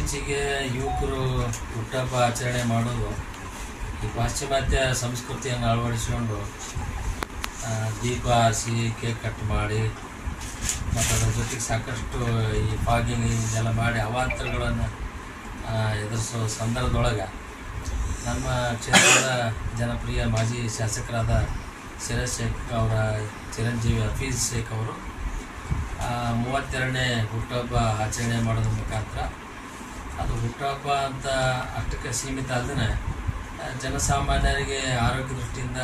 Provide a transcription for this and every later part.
ಇತ್ತೀಚೆಗೆ ಯುವಕರು ಹುಟ್ಟುಹಬ್ಬ ಆಚರಣೆ ಮಾಡೋದು ಈ ಪಾಶ್ಚಿಮಾತ್ಯ ಸಂಸ್ಕೃತಿಯನ್ನು ಅಳವಡಿಸಿಕೊಂಡು ದೀಪ ಹಚ್ಚಿ ಕೇಕ್ ಕಟ್ ಮಾಡಿ ಮತ್ತು ಅದರ ಜೊತೆಗೆ ಸಾಕಷ್ಟು ಈ ಫಾಗಿಂಗ್ ಇದೆಲ್ಲ ಮಾಡಿ ಅವಾಂತರಗಳನ್ನು ಎದುರಿಸೋ ಸಂದರ್ಭದೊಳಗೆ ನಮ್ಮ ಕ್ಷೇತ್ರದ ಜನಪ್ರಿಯ ಮಾಜಿ ಶಾಸಕರಾದ ಸಿರಾಜ್ ಶೇಖ್ ಅವರ ಚಿರಂಜೀವಿ ಹಫೀಜ್ ಶೇಖ್ ಅವರು 32ನೇ ಹುಟ್ಟುಹಬ್ಬ ಆಚರಣೆ ಮಾಡೋದ್ರ ಮುಖಾಂತರ ಅದು ಹುಟ್ಟುಹಬ್ಬ ಅಂತ ಅಷ್ಟಕ್ಕೆ ಸೀಮಿತ ಅಲ್ಲದೆ ಜನಸಾಮಾನ್ಯರಿಗೆ ಆರೋಗ್ಯ ದೃಷ್ಟಿಯಿಂದ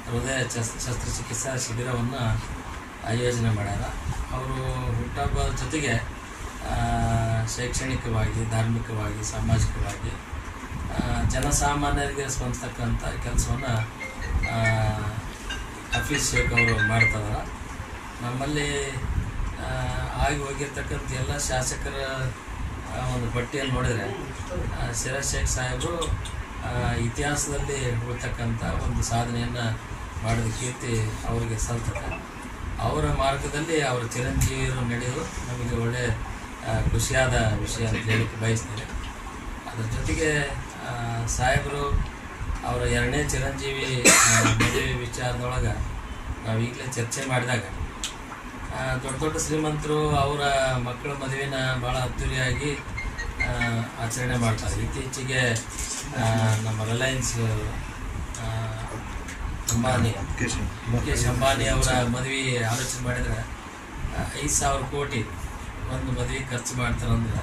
ಹೃದಯ ಶಸ್ತ್ರಚಿಕಿತ್ಸಾ ಶಿಬಿರವನ್ನು ಆಯೋಜನೆ ಮಾಡ್ಯಾರ. ಅವರು ಹುಟ್ಟುಹಬ್ಬದ ಜೊತೆಗೆ ಶೈಕ್ಷಣಿಕವಾಗಿ, ಧಾರ್ಮಿಕವಾಗಿ, ಸಾಮಾಜಿಕವಾಗಿ ಜನಸಾಮಾನ್ಯರಿಗೆ ಸ್ಪಂದಿಸ್ತಕ್ಕಂಥ ಕೆಲಸವನ್ನು ಹಫೀಜ್ ಶೇಖ್ ಅವರು ಮಾಡ್ತಿದ್ದಾರೆ. ನಮ್ಮಲ್ಲಿ ಆಗಿ ಹೋಗಿರ್ತಕ್ಕಂಥ ಎಲ್ಲ ಶಾಸಕರ ಒಂದು ಪಟ್ಟಿಯನ್ನು ನೋಡಿದರೆ ಸಿರಾಜ್ ಶೇಖ್ ಸಾಹೇಬರು ಇತಿಹಾಸದಲ್ಲಿ ಉಳ್ತಕ್ಕಂಥ ಒಂದು ಸಾಧನೆಯನ್ನು ಮಾಡಿದ ಕೀರ್ತಿ ಅವರಿಗೆ ಸಲ್ತದೆ. ಅವರ ಮಾರ್ಗದಲ್ಲಿ ಅವರ ಚಿರಂಜೀವಿಯರು ನಡೆಯೋದು ನಮಗೆ ಒಳ್ಳೆಯ ಖುಷಿಯಾದ ವಿಷಯ ಅಂತ ಹೇಳಕ್ಕೆ ಬಯಸ್ತೇನೆ. ಅದರ ಜೊತೆಗೆ ಸಾಹೇಬರು ಅವರ 2ನೇ ಚಿರಂಜೀವಿ ಮದುವೆ ವಿಚಾರದೊಳಗೆ ನಾವು ಈಗಲೇ ಚರ್ಚೆ ಮಾಡಿದಾಗ ದೊಡ್ಡ ದೊಡ್ಡ ಶ್ರೀಮಂತರು ಅವರ ಮಕ್ಕಳ ಮದುವೆನ ಭಾಳ ಅದ್ದೂರಿಯಾಗಿ ಆಚರಣೆ ಮಾಡ್ತಾರೆ. ಇತ್ತೀಚೆಗೆ ನಮ್ಮ ರಿಲಯನ್ಸ್ ಮುಖೇಶ್ ಅಂಬಾನಿ ಅವರ ಮದುವೆ ಆಲೋಚನೆ ಮಾಡಿದರೆ 5,000 ಕೋಟಿ ಒಂದು ಮದುವೆ ಖರ್ಚು ಮಾಡ್ತಾರಂದ್ರೆ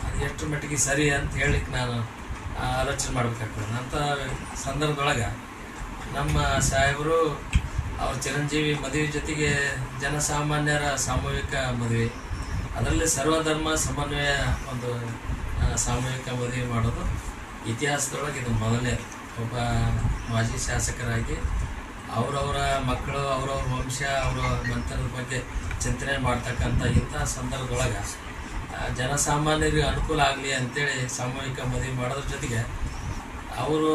ಅದು ಎಷ್ಟು ಮಟ್ಟಿಗೆ ಸರಿ ಅಂತ ಹೇಳಲಿಕ್ಕೆ ನಾನು ಆಲೋಚನೆ ಮಾಡಬೇಕಾಗ್ತದೆ. ಅಂಥ ಸಂದರ್ಭದೊಳಗೆ ನಮ್ಮ ಸಾಹೇಬರು ಅವ್ರ ಚಿರಂಜೀವಿ ಮದುವೆ ಜೊತೆಗೆ ಜನಸಾಮಾನ್ಯರ ಸಾಮೂಹಿಕ ಮದುವೆ, ಅದರಲ್ಲಿ ಸರ್ವಧರ್ಮ ಸಮನ್ವಯ ಒಂದು ಸಾಮೂಹಿಕ ಮದುವೆ ಮಾಡೋದು ಇತಿಹಾಸದೊಳಗೆ ಇದು ಮೊದಲನೇ. ಒಬ್ಬ ಮಾಜಿ ಶಾಸಕರಾಗಿ ಅವರವರ ಮಕ್ಕಳು, ಅವರವ್ರ ವಂಶ, ಅವರ ನಂತರದ ಬಗ್ಗೆ ಚಿಂತನೆ ಮಾಡ್ತಕ್ಕಂಥ ಇಂಥ ಸಂದರ್ಭದೊಳಗೆ ಜನಸಾಮಾನ್ಯರಿಗೆ ಅನುಕೂಲ ಆಗಲಿ ಅಂತೇಳಿ ಸಾಮೂಹಿಕ ಮದುವೆ ಮಾಡೋದ್ರ ಜೊತೆಗೆ ಅವರು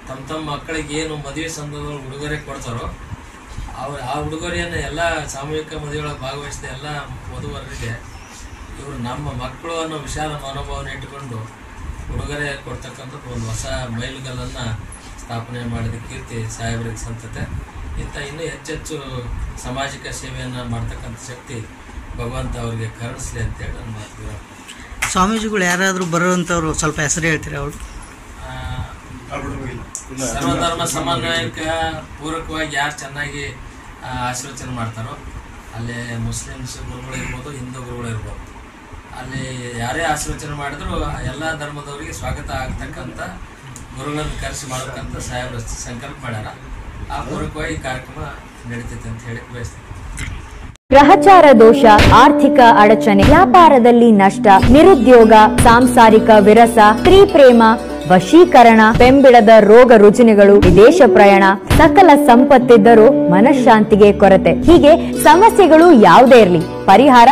ತಮ್ಮ ಮಕ್ಕಳಿಗೆ ಏನು ಮದುವೆ ಸಂದರ್ಭದಲ್ಲಿ ಉಡುಗೊರೆ ಕೊಡ್ತಾರೋ ಆ ಉಡುಗೊರೆಯನ್ನು ಎಲ್ಲ ಸಾಮೂಹಿಕ ಮದುವೆಯೊಳಗೆ ಭಾಗವಹಿಸಿದ ಎಲ್ಲ ವಧುವರರಿಗೆ ಇವರು ನಮ್ಮ ಮಕ್ಕಳು ಅನ್ನೋ ವಿಶಾಲ ಮನೋಭಾವನೆ ಇಟ್ಟುಕೊಂಡು ಉಡುಗೊರೆ ಕೊಡ್ತಕ್ಕಂಥದ್ದು ಒಂದು ಹೊಸ ಮೈಲುಗಲ್ಲನ್ನು ಸ್ಥಾಪನೆ ಮಾಡಿದ ಕೀರ್ತಿ ಸಾಹೇಬರಿಗೆ ಸಂತತೆ. ಇಂಥ ಇನ್ನೂ ಹೆಚ್ಚೆಚ್ಚು ಸಾಮಾಜಿಕ ಸೇವೆಯನ್ನು ಮಾಡ್ತಕ್ಕಂಥ ಶಕ್ತಿ ಭಗವಂತ ಅವರಿಗೆ ಕರುಣಿಸಲಿ ಅಂತೇಳಿ ನನ್ನ ಮಾತು. ಸ್ವಾಮೀಜಿಗಳು ಯಾರಾದರೂ ಬರುವಂಥವ್ರು ಸ್ವಲ್ಪ ಹೆಸರು ಹೇಳ್ತೀರಾ? ಅವರು ಸರ್ವಧರ್ಮ ಸಮನ್ವಯಕ್ಕೆ ಪೂರಕವಾಗಿ ಯಾರು ಚೆನ್ನಾಗಿ ಆಶೀರ್ವಚನೆ ಮಾಡ್ತಾರೋ ಅಲ್ಲಿ ಮುಸ್ಲಿಮ್ಸ್ ಗುರುಗಳು ಇರ್ಬೋದು, ಹಿಂದೂ ಗುರುಗಳು ಇರ್ಬೋದು, ಅಲ್ಲಿ ಯಾರೇ ಆಶೀರ್ವಚನೆ ಮಾಡಿದ್ರು ಎಲ್ಲ ಧರ್ಮದವರಿಗೆ ಸ್ವಾಗತ ಆಗ್ತಕ್ಕಂಥ ಗುರುಗಳನ್ನು ಕರೆಸಿ ಮಾಡಬೇಕಂತ ಸಾಹೇಬರು ಸಂಕಲ್ಪ ಮಾಡ್ಯಾರ. ಆ ಪೂರಕವಾಗಿ ಕಾರ್ಯಕ್ರಮ ನಡೀತೈತೆ ಅಂತ ಹೇಳಿ ಬಯಸ್ತೀನಿ. ಗ್ರಹಚಾರ ದೋಷ, ಆರ್ಥಿಕ ಅಡಚಣೆ, ವ್ಯಾಪಾರದಲ್ಲಿ ನಷ್ಟ, ನಿರುದ್ಯೋಗ, ಸಾಂಸಾರಿಕ ವಿರಸ, ಸ್ತ್ರೀ ಪ್ರೇಮ, ವಶೀಕರಣ, ಬೆಂಬಿಡದ ರೋಗ ರುಜಿನಗಳು, ವಿದೇಶ ಪ್ರಯಾಣ, ಸಕಲ ಸಂಪತ್ತಿದ್ದರೂ ಮನಃಶಾಂತಿಗೆ ಕೊರತೆ, ಹೀಗೆ ಸಮಸ್ಯೆಗಳು ಯಾವುದೇ ಇರಲಿ ಪರಿಹಾರ